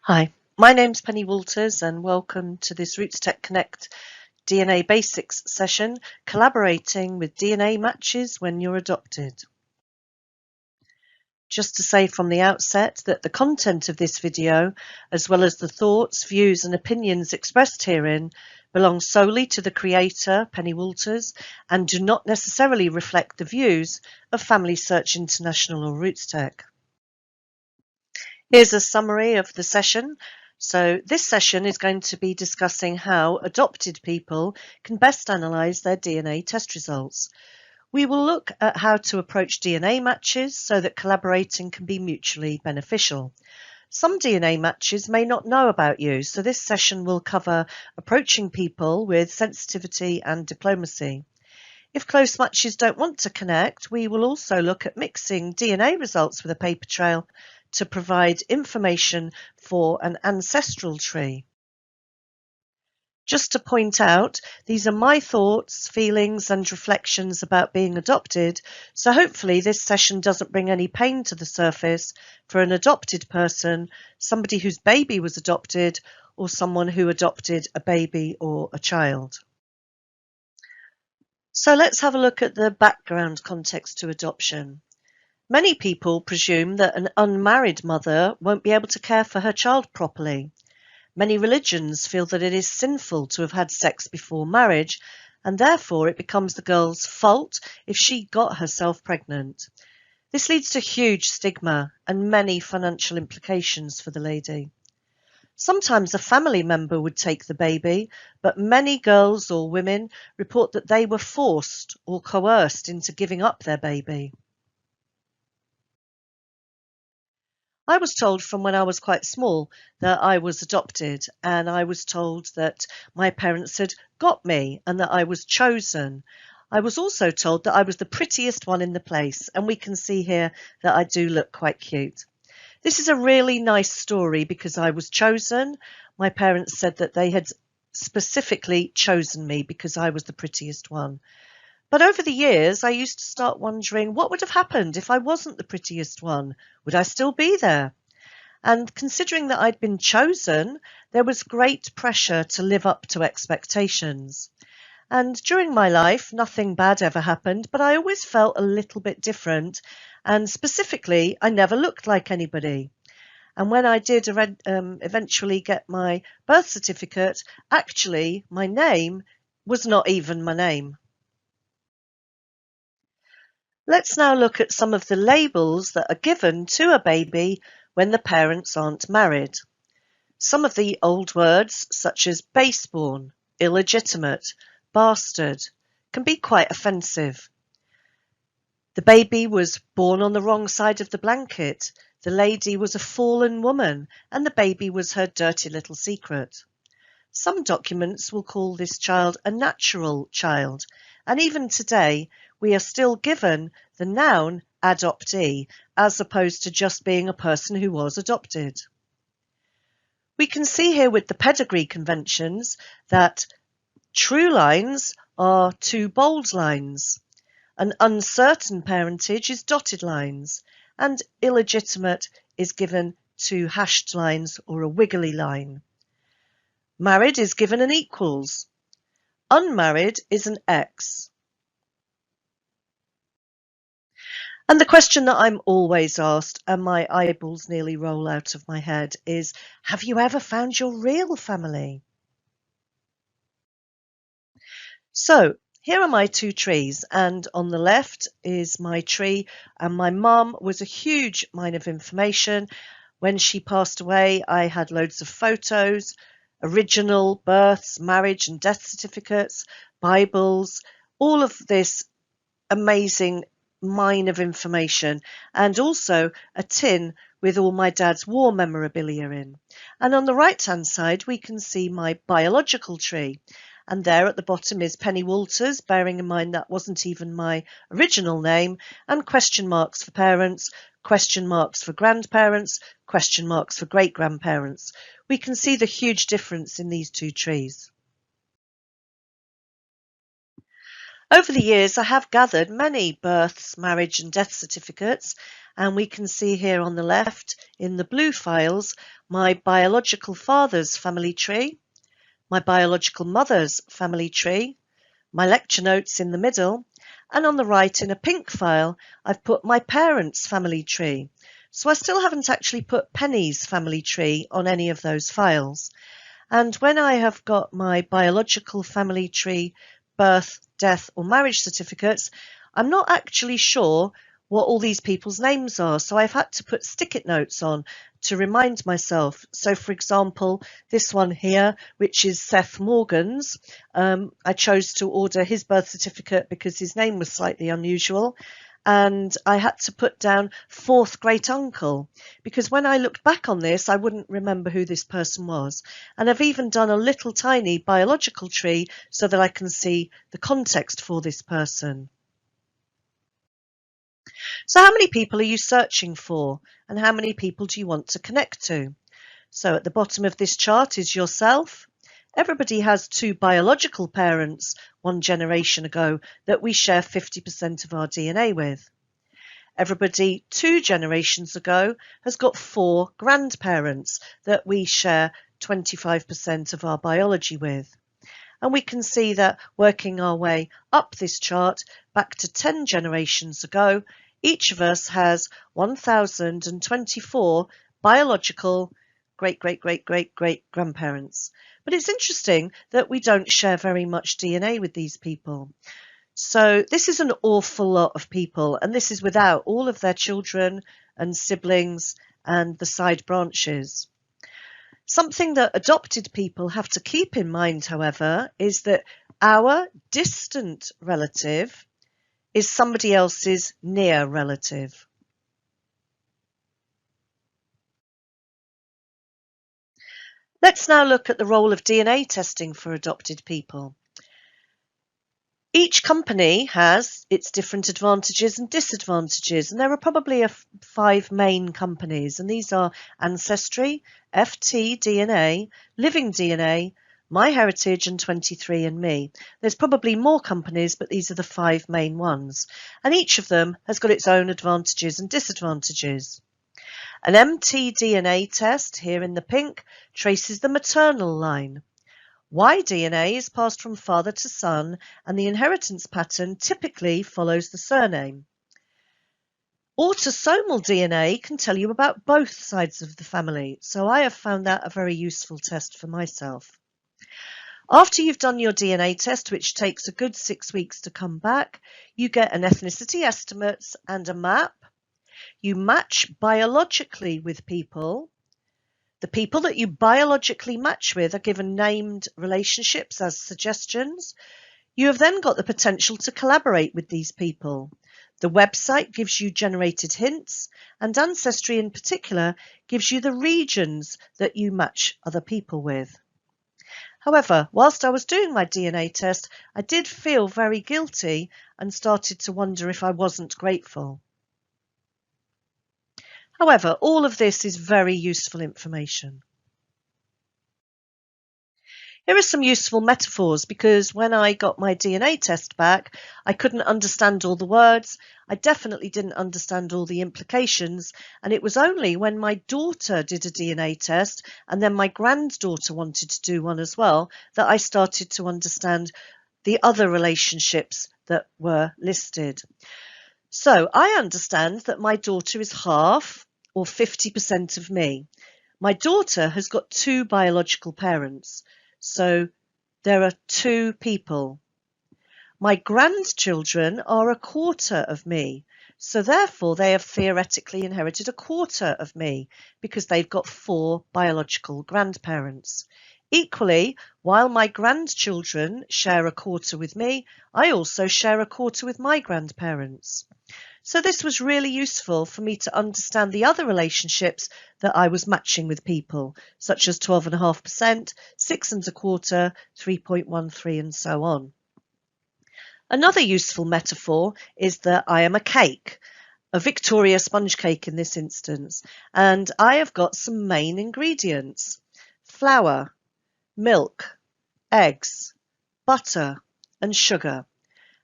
Hi, my name's Penny Walters and welcome to this RootsTech Connect DNA Basics session, collaborating with DNA matches when you're adopted. Just to say from the outset that the content of this video, as well as the thoughts, views and opinions expressed herein, belong solely to the creator, Penny Walters, and do not necessarily reflect the views of FamilySearch International or RootsTech. Here's a summary of the session. So this session is going to be discussing how adopted people can best analyse their DNA test results. We will look at how to approach DNA matches so that collaborating can be mutually beneficial. Some DNA matches may not know about you, so this session will cover approaching people with sensitivity and diplomacy. If close matches don't want to connect, we will also look at mixing DNA results with a paper trail to provide information for an ancestral tree. Just to point out, these are my thoughts, feelings and reflections about being adopted, so hopefully this session doesn't bring any pain to the surface for an adopted person, somebody whose baby was adopted, or someone who adopted a baby or a child. So let's have a look at the background context to adoption. Many people presume that an unmarried mother won't be able to care for her child properly. Many religions feel that it is sinful to have had sex before marriage, and therefore it becomes the girl's fault if she got herself pregnant. This leads to huge stigma and many financial implications for the lady. Sometimes a family member would take the baby, but many girls or women report that they were forced or coerced into giving up their baby. I was told from when I was quite small that I was adopted, and I was told that my parents had got me and that I was chosen. I was also told that I was the prettiest one in the place, and we can see here that I do look quite cute. This is a really nice story because I was chosen. My parents said that they had specifically chosen me because I was the prettiest one. But over the years, I used to start wondering what would have happened if I wasn't the prettiest one? Would I still be there? And considering that I'd been chosen, there was great pressure to live up to expectations. And during my life, nothing bad ever happened, but I always felt a little bit different. And specifically, I never looked like anybody. And when I did eventually get my birth certificate, actually, my name was not even my name. Let's now look at some of the labels that are given to a baby when the parents aren't married. Some of the old words, such as baseborn, illegitimate, bastard, can be quite offensive. The baby was born on the wrong side of the blanket, the lady was a fallen woman, and the baby was her dirty little secret. Some documents will call this child a natural child, and even today we are still given the noun adoptee as opposed to just being a person who was adopted. We can see here with the pedigree conventions that true lines are two bold lines, an uncertain parentage is dotted lines, and illegitimate is given two hashed lines or a wiggly line. Married is given an equals. Unmarried is an X. And the question that I'm always asked, and my eyeballs nearly roll out of my head, is, have you ever found your real family? So here are my two trees, and on the left is my tree, and my mum was a huge mine of information. When she passed away, I had loads of photos, original births, marriage and death certificates, Bibles, all of this amazing mine of information, and also a tin with all my dad's war memorabilia in. And on the right-hand side, we can see my biological tree. And there at the bottom is Penny Walters, bearing in mind that wasn't even my original name, and question marks for parents, question marks for grandparents, question marks for great-grandparents. We can see the huge difference in these two trees. Over the years, I have gathered many births, marriage and death certificates, And we can see here on the left in the blue files my biological father's family tree, my biological mother's family tree, my lecture notes in the middle, and on the right in a pink file I've put my parents' family tree. So I still haven't actually put Penny's family tree on any of those files. And when I have got my biological family tree, birth, death or marriage certificates, I'm not actually sure what all these people's names are. So I've had to put stick-it notes on to remind myself. So for example, this one here, which is Seth Morgan's, I chose to order his birth certificate because his name was slightly unusual. And I had to put down fourth great uncle because when I looked back on this, I wouldn't remember who this person was. And I've even done a little tiny biological tree so that I can see the context for this person. So how many people are you searching for? And how many people do you want to connect to? So at the bottom of this chart is yourself. Everybody has two biological parents one generation ago that we share 50% of our DNA with. Everybody 2 generations ago has got 4 grandparents that we share 25% of our biology with. And we can see that working our way up this chart back to 10 generations ago, each of us has 1,024 biological great-great-great-great-great-grandparents. But it's interesting that we don't share very much DNA with these people. So this is an awful lot of people, and this is without all of their children and siblings and the side branches. Something that adopted people have to keep in mind, however, is that our distant relative is somebody else's near relative. Let's now look at the role of DNA testing for adopted people. Each company has its different advantages and disadvantages, and there are probably 5 main companies, and these are Ancestry, FT-DNA, Living DNA, MyHeritage and 23andMe. There's probably more companies, but these are the 5 main ones, and each of them has got its own advantages and disadvantages. An mtDNA test, here in the pink, traces the maternal line. Y-DNA is passed from father to son, and the inheritance pattern typically follows the surname. Autosomal DNA can tell you about both sides of the family, so I have found that a very useful test for myself. After you've done your DNA test, which takes a good 6 weeks to come back, you get an ethnicity estimate and a map. You match biologically with people. The people that you biologically match with are given named relationships as suggestions. You have then got the potential to collaborate with these people. The website gives you generated hints, and Ancestry in particular gives you the regions that you match other people with. However, whilst I was doing my DNA test, I did feel very guilty and started to wonder if I wasn't grateful. However, all of this is very useful information. Here are some useful metaphors because when I got my DNA test back, I couldn't understand all the words. I definitely didn't understand all the implications. And it was only when my daughter did a DNA test and then my granddaughter wanted to do one as well that I started to understand the other relationships that were listed. So I understand that my daughter is half or 50% of me. My daughter has got 2 biological parents. So there are 2 people. My grandchildren are a quarter of me. So therefore they have theoretically inherited a quarter of me because they've got 4 biological grandparents. Equally, while my grandchildren share a quarter with me, I also share a quarter with my grandparents. So this was really useful for me to understand the other relationships that I was matching with people, such as 12.5%, 6.25%, 3.13 and so on. Another useful metaphor is that I am a cake, a Victoria sponge cake in this instance, and I have got some main ingredients: flour, milk, eggs, butter and sugar.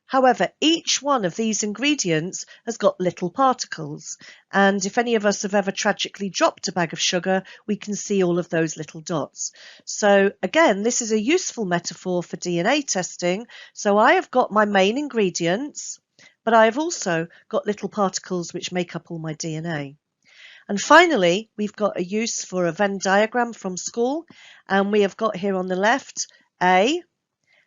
However, each one of these ingredients has got little particles, and if any of us have ever tragically dropped a bag of sugar, we can see all of those little dots. So again, this is a useful metaphor for DNA testing. So I have got my main ingredients, but I have also got little particles which make up all my DNA. And finally, we've got a use for a Venn diagram from school, and we have got here on the left A,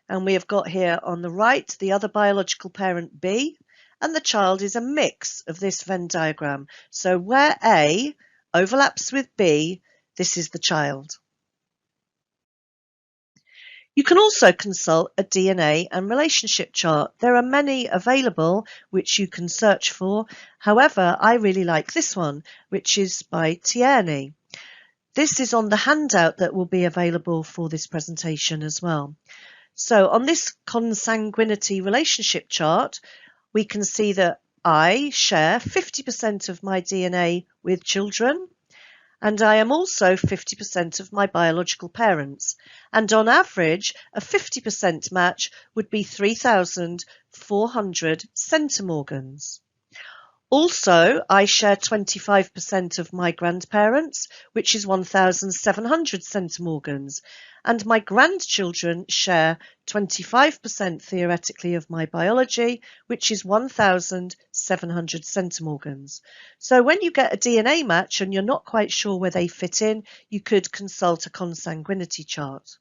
and we have got here on the right the other biological parent B, and the child is a mix of this Venn diagram. So where A overlaps with B, this is the child. You can also consult a DNA and relationship chart. There are many available which you can search for. However, I really like this one, which is by Tierney. This is on the handout that will be available for this presentation as well. So on this consanguinity relationship chart, we can see that I share 50% of my DNA with children, and I am also 50% of my biological parents. And on average, a 50% match would be 3,400 centimorgans. Also, I share 25% of my grandparents, which is 1,700 centimorgans, and my grandchildren share 25% theoretically of my biology, which is 1,700 centimorgans. So when you get a DNA match and you're not quite sure where they fit in, you could consult a consanguinity chart.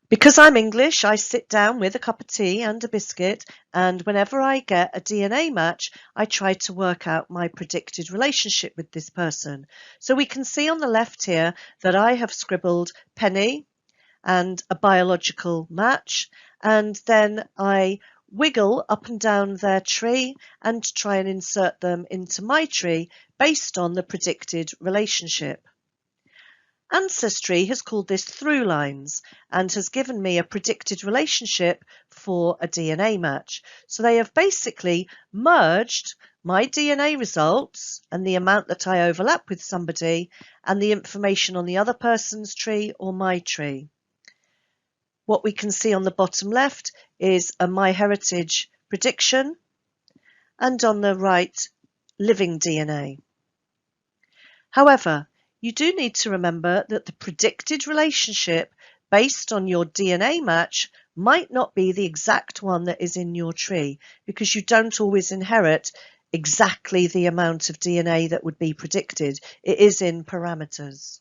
Because I'm English, I sit down with a cup of tea and a biscuit, and whenever I get a DNA match, I try to work out my predicted relationship with this person. So we can see on the left here that I have scribbled Penny and a biological match, and then I wiggle up and down their tree and try and insert them into my tree based on the predicted relationship. Ancestry has called this through lines and has given me a predicted relationship for a DNA match. So they have basically merged my DNA results and the amount that I overlap with somebody and the information on the other person's tree or my tree. What we can see on the bottom left is a MyHeritage prediction, and on the right, living DNA. However, you do need to remember that the predicted relationship based on your DNA match might not be the exact one that is in your tree, because you don't always inherit exactly the amount of DNA that would be predicted. It is in parameters.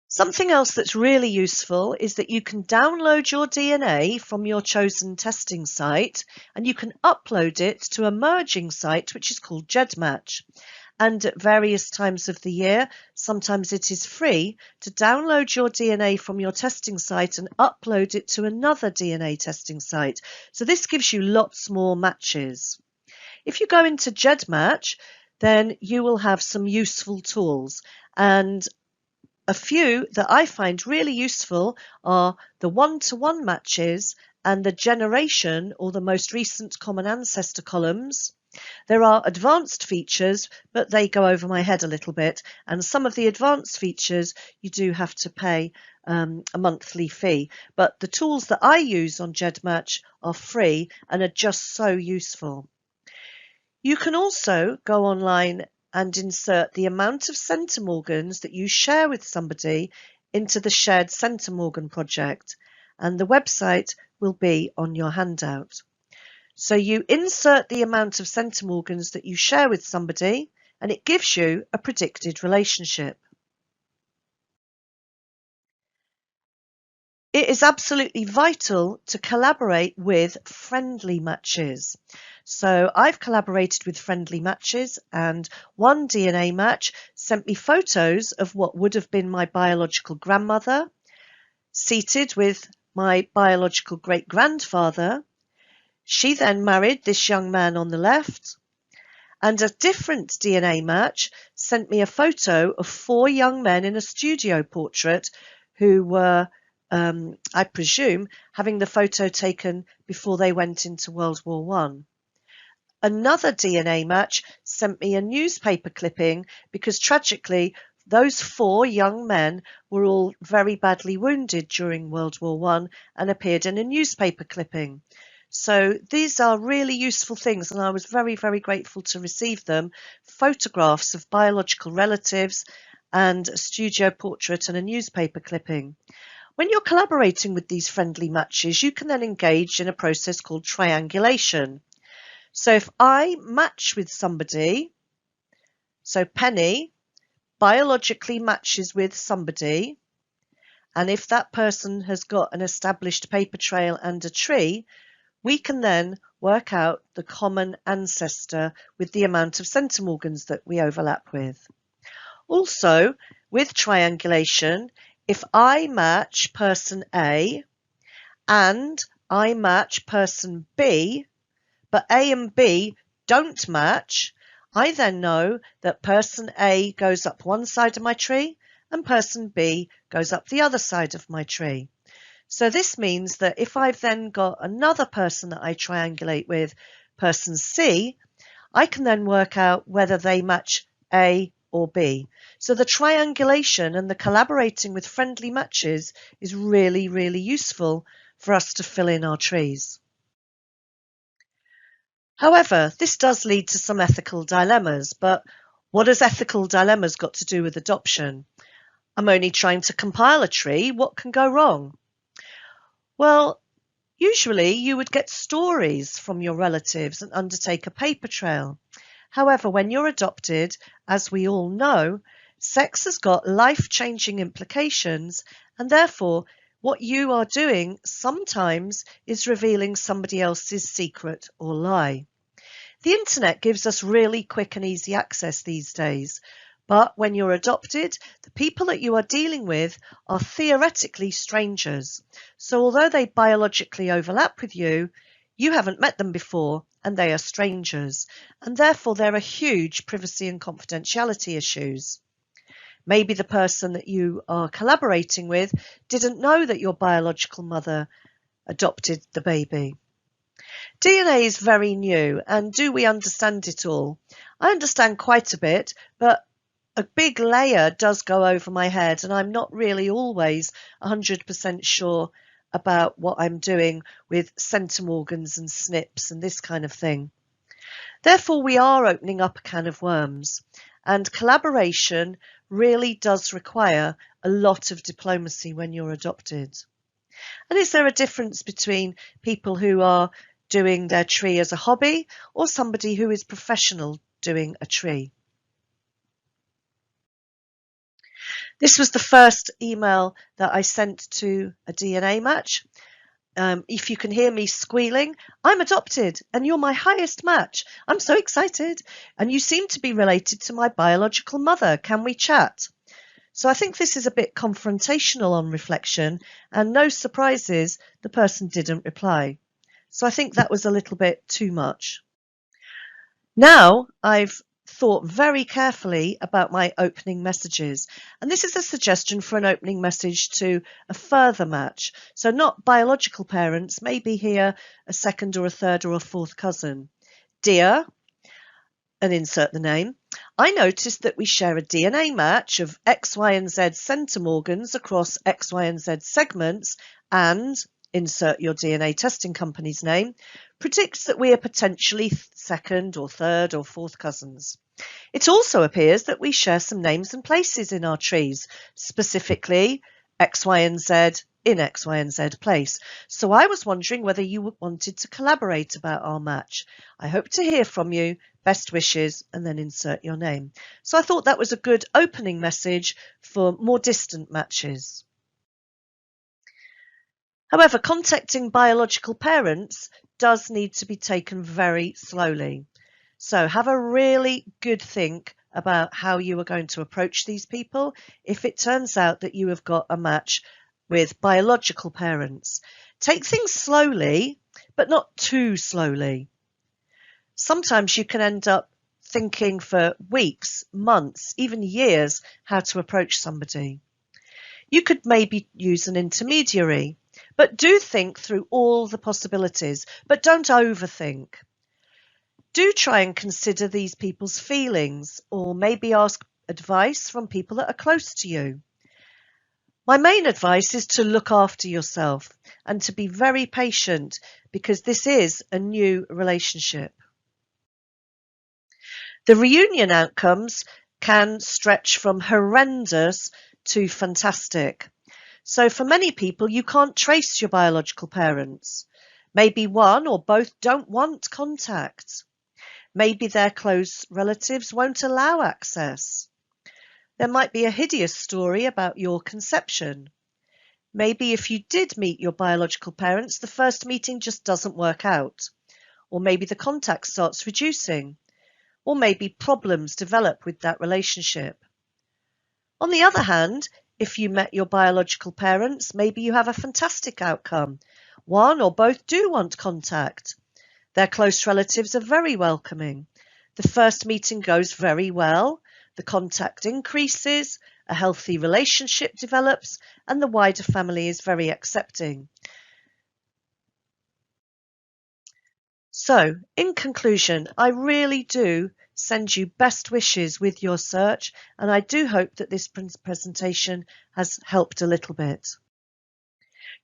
Something else that's really useful is that you can download your DNA from your chosen testing site and you can upload it to a merging site which is called GEDmatch. And at various times of the year, sometimes it is free to download your DNA from your testing site and upload it to another DNA testing site. So this gives you lots more matches. If you go into GEDmatch, then you will have some useful tools, and a few that I find really useful are the one-to-one matches and the generation or the most recent common ancestor columns. There are advanced features, but they go over my head a little bit, and some of the advanced features you do have to pay a monthly fee. But the tools that I use on GEDmatch are free and are just so useful. You can also go online and insert the amount of centimorgans that you share with somebody into the Shared Centimorgan project, and the website will be on your handout. So you insert the amount of centimorgans that you share with somebody, and it gives you a predicted relationship. It is absolutely vital to collaborate with friendly matches. So I've collaborated with friendly matches, and one DNA match sent me photos of what would have been my biological grandmother, seated with my biological great-grandfather. She then married this young man on the left, and a different DNA match sent me a photo of 4 young men in a studio portrait who were I presume, having the photo taken before they went into World War I. Another DNA match sent me a newspaper clipping because tragically Those 4 young men were all very badly wounded during World War One and appeared in a newspaper clipping. So these are really useful things, and I was very, very grateful to receive them. Photographs of biological relatives and a studio portrait and a newspaper clipping. When you're collaborating with these friendly matches, you can then engage in a process called triangulation. So if I match with somebody, so Penny biologically matches with somebody, and if that person has got an established paper trail and a tree, we can then work out the common ancestor with the amount of centimorgans that we overlap with. Also, with triangulation, if I match person A and I match person B, but A and B don't match, I then know that person A goes up one side of my tree and person B goes up the other side of my tree. So this means that if I've then got another person that I triangulate with, person C, I can then work out whether they match A or B. So the triangulation and the collaborating with friendly matches is really, really useful for us to fill in our trees. However, this does lead to some ethical dilemmas, but what has ethical dilemmas got to do with adoption? I'm only trying to compile a tree. What can go wrong? Well, usually you would get stories from your relatives and undertake a paper trail. However, when you're adopted, as we all know, sex has got life-changing implications, and therefore what you are doing sometimes is revealing somebody else's secret or lie. The internet gives us really quick and easy access these days, but when you're adopted, the people that you are dealing with are theoretically strangers. So although they biologically overlap with you, you haven't met them before and they are strangers, and therefore there are huge privacy and confidentiality issues. Maybe the person that you are collaborating with didn't know that your biological mother adopted the baby. DNA is very new, and do we understand it all? I understand quite a bit, but a big layer does go over my head, and I'm not really always 100% sure about what I'm doing with centimorgans and SNPs and this kind of thing. Therefore, we are opening up a can of worms, and collaboration really does require a lot of diplomacy when you're adopted. And is there a difference between people who are doing their tree as a hobby or somebody who is professional doing a tree? This was the first email that I sent to a DNA match. If you can hear me squealing, I'm adopted and you're my highest match. I'm so excited. And you seem to be related to my biological mother. Can we chat? So I think this is a bit confrontational on reflection, and no surprises, the person didn't reply. So I think that was a little bit too much. Now I've thought very carefully about my opening messages, and this is a suggestion for an opening message to a further match. So not biological parents, maybe here a second or a third or a fourth cousin. Dear, and insert the name, I noticed that we share a DNA match of X, Y, and Z centimorgans across X, Y, and Z segments, and insert your DNA testing company's name, predicts that we are potentially second or third or fourth cousins. It also appears that we share some names and places in our trees, specifically X, Y, and Z in X, Y, and Z place. So I was wondering whether you wanted to collaborate about our match. I hope to hear from you. Best wishes, and then insert your name. So I thought that was a good opening message for more distant matches. However, contacting biological parents does need to be taken very slowly. So have a really good think about how you are going to approach these people if it turns out that you have got a match with biological parents. Take things slowly, but not too slowly. Sometimes you can end up thinking for weeks, months, even years how to approach somebody. You could maybe use an intermediary, but do think through all the possibilities, but don't overthink. Do try and consider these people's feelings, or maybe ask advice from people that are close to you. My main advice is to look after yourself and to be very patient because this is a new relationship. The reunion outcomes can stretch from horrendous to fantastic. So for many people, you can't trace your biological parents. Maybe one or both don't want contact. Maybe their close relatives won't allow access. There might be a hideous story about your conception. Maybe if you did meet your biological parents, the first meeting just doesn't work out. Or maybe the contact starts reducing. Or maybe problems develop with that relationship. On the other hand, if you met your biological parents, maybe you have a fantastic outcome. One or both do want contact. Their close relatives are very welcoming. The first meeting goes very well. The contact increases, a healthy relationship develops, and the wider family is very accepting. So, in conclusion, I really do send you best wishes with your search, and I do hope that this presentation has helped a little bit.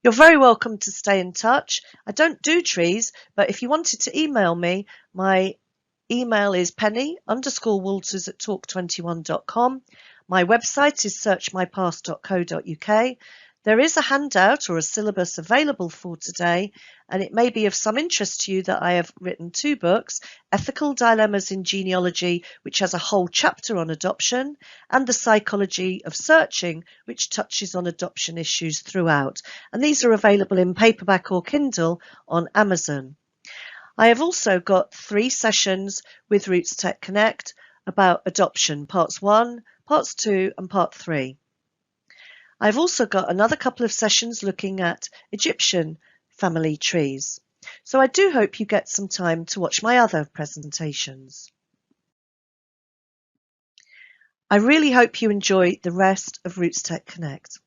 You're very welcome to stay in touch. I don't do trees, but if you wanted to email me, my email is penny_walters@talk21.com. My website is searchmypast.co.uk. There is a handout or a syllabus available for today, and it may be of some interest to you that I have written 2 books, Ethical Dilemmas in Genealogy, which has a whole chapter on adoption, and The Psychology of Searching, which touches on adoption issues throughout. And these are available in paperback or Kindle on Amazon. I have also got 3 sessions with RootsTech Connect about adoption, parts 1, parts 2, and part 3. I've also got another couple of sessions looking at Egyptian family trees. So I do hope you get some time to watch my other presentations. I really hope you enjoy the rest of RootsTech Connect.